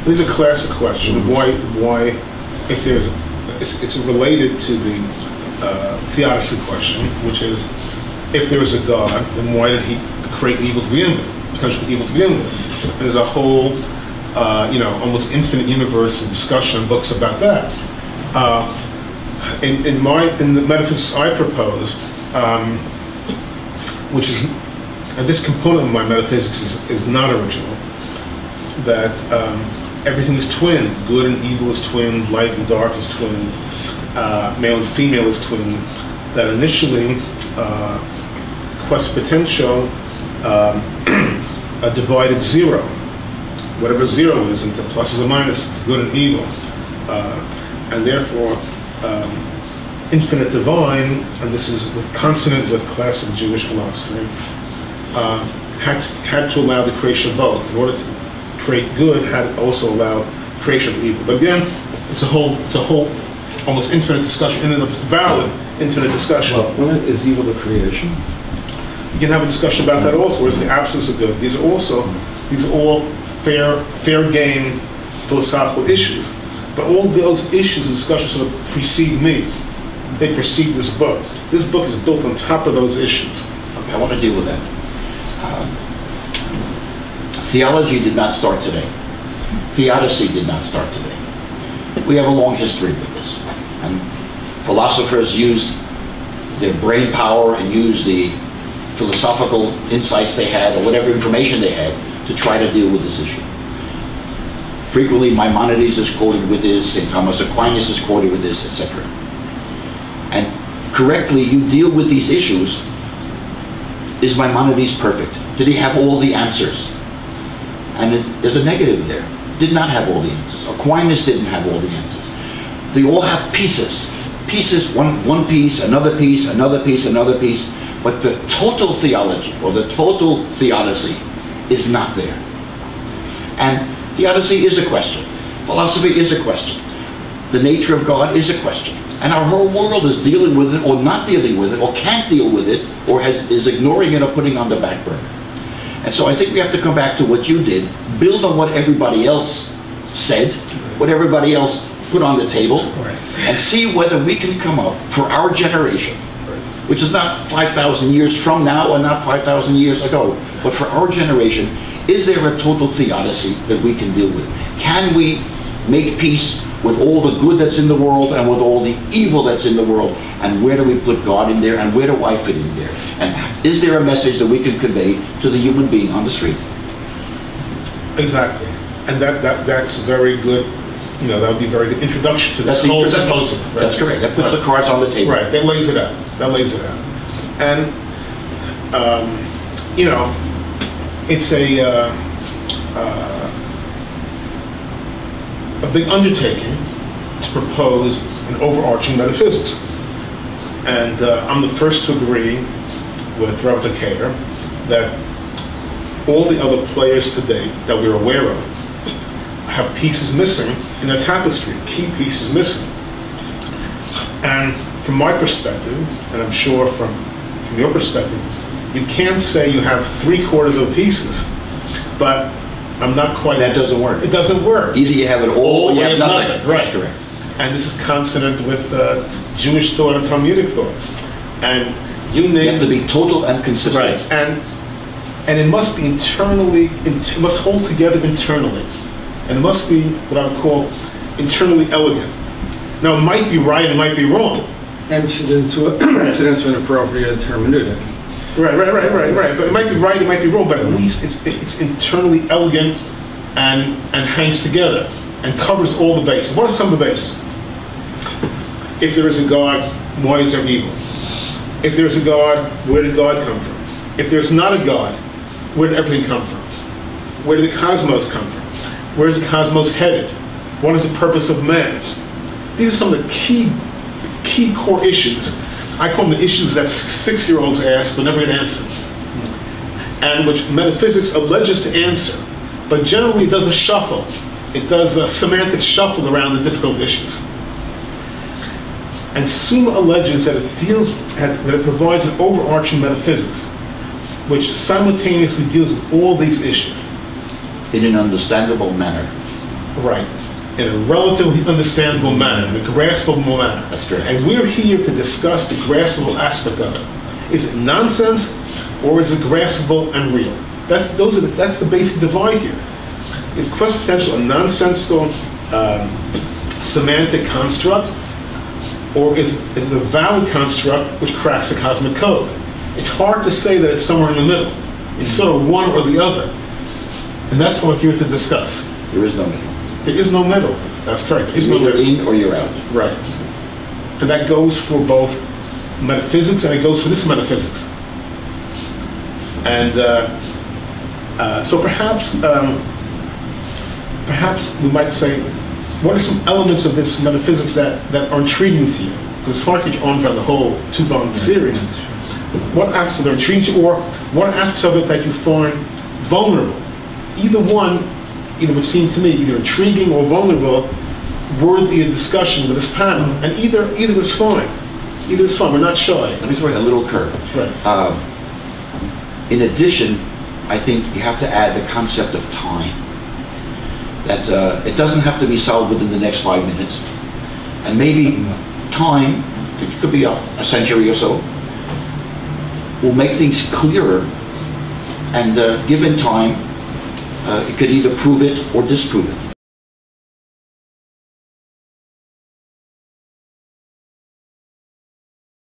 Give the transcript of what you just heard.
This is a classic question. Why, if there's, it's related to the theodicy question, which is, if there is a God, then why did he create evil to begin with, potential evil to begin with? And there's a whole, almost infinite universe of discussion and books about that. In the metaphysics I propose, which is, and this component of my metaphysics is not original, that everything is twin. Good and evil is twin, light and dark is twin, male and female is twin. That initially, quest potential, a divided zero, whatever zero is, into pluses and minuses, good and evil, and therefore infinite divine, and this is consonant with classic Jewish philosophy, had to allow the creation of both. In order to create good, had to also allow creation of evil. But again, it's a whole almost infinite discussion, in and of valid infinite discussion. Well, is evil the creation? You can have a discussion about that also. Where's the absence of good? These are all fair game philosophical issues. But all those issues and discussions sort of precede me. They precede this book. This book is built on top of those issues. Okay, I want to deal with that. Theology did not start today. Theodicy did not start today. We have a long history with this. And philosophers used their brain power and used the philosophical insights they had, or whatever information they had, to try to deal with this issue. Frequently, Maimonides is quoted with this, St. Thomas Aquinas is quoted with this, etc. And correctly, you deal with these issues. Is Maimonides perfect? Did he have all the answers? And there's a negative there. Did not have all the answers. Aquinas didn't have all the answers. They all have pieces. Pieces, one piece, another piece, another piece, another piece. But the total theology, or the total theodicy, is not there. And theodicy is a question. Philosophy is a question. The nature of God is a question. And our whole world is dealing with it, or not dealing with it, or can't deal with it, or is ignoring it or putting on the back burner. And so I think we have to come back to what you did, build on what everybody else said, what everybody else put on the table, and see whether we can come up for our generation, which is not 5,000 years from now or not 5,000 years ago, but for our generation, is there a total theodicy that we can deal with? Can we make peace with all the good that's in the world and with all the evil that's in the world? And where do we put God in there, and where do I fit in there? And is there a message that we can convey to the human being on the street? Exactly. And that's very good. That would be a very good introduction to this whole symposium. Right? That's correct. That puts the cards on the table. Right. That lays it out. And it's a big undertaking to propose an overarching metaphysics. And I'm the first to agree with Rabbi Tokayer that all the other players today that we're aware of have pieces missing in their tapestry, key pieces missing. And from my perspective, and I'm sure from your perspective, you can't say you have 3/4 of the pieces, but I'm not quite... That doesn't work. It doesn't work. Either you have it all or you have nothing. Right. That's correct. And this is consonant with Jewish thought and Talmudic thought. And you have to be total and consistent. Right. And it must be internally, it must hold together internally. And it must be what I would call internally elegant. Now, it might be right, it might be wrong. And fit into an appropriate hermeneutic. Right. But it might be right, it might be wrong, but at least it's internally elegant and hangs together and covers all the bases. What are some of the bases? If there is a God, why is there evil? If there's a God, where did God come from? If there's not a God, where did everything come from? Where did the cosmos come from? Where is the cosmos headed? What is the purpose of man? These are some of the key core issues. I call them the issues that 6-year-olds ask but never get answered, and which metaphysics alleges to answer, but generally it does a shuffle. It does a semantic shuffle around the difficult issues. And Summa alleges that it provides an overarching metaphysics, which simultaneously deals with all these issues. In an understandable manner. Right. In a relatively understandable manner, in a graspable manner. That's correct. And we're here to discuss the graspable aspect of it. Is it nonsense, or is it graspable and real? That's the basic divide here. Is quest potential a nonsensical semantic construct, or is it a valid construct which cracks the cosmic code? It's hard to say that it's somewhere in the middle. It's sort of one or the other. And that's what we're here to discuss. There is no middle. There is no middle. That's correct. There is no You're middle. in or you're out. Right. And that goes for both metaphysics and it goes for this metaphysics. And so perhaps we might say, what are some elements of this metaphysics that are intriguing to you? Because it's hard to teach on for the whole 2-volume series. What aspects are intriguing to you, or what aspects of it that you find vulnerable? Either one, would seem to me either intriguing or vulnerable, worthy of discussion with this panel, and either is fine. Either is fine. We're not shy. Let me throw you a little curve. Right. In addition, I think you have to add the concept of time. That it doesn't have to be solved within the next 5 minutes, and maybe time, it could be a century or so, will make things clearer, and given time, it could either prove it or disprove it.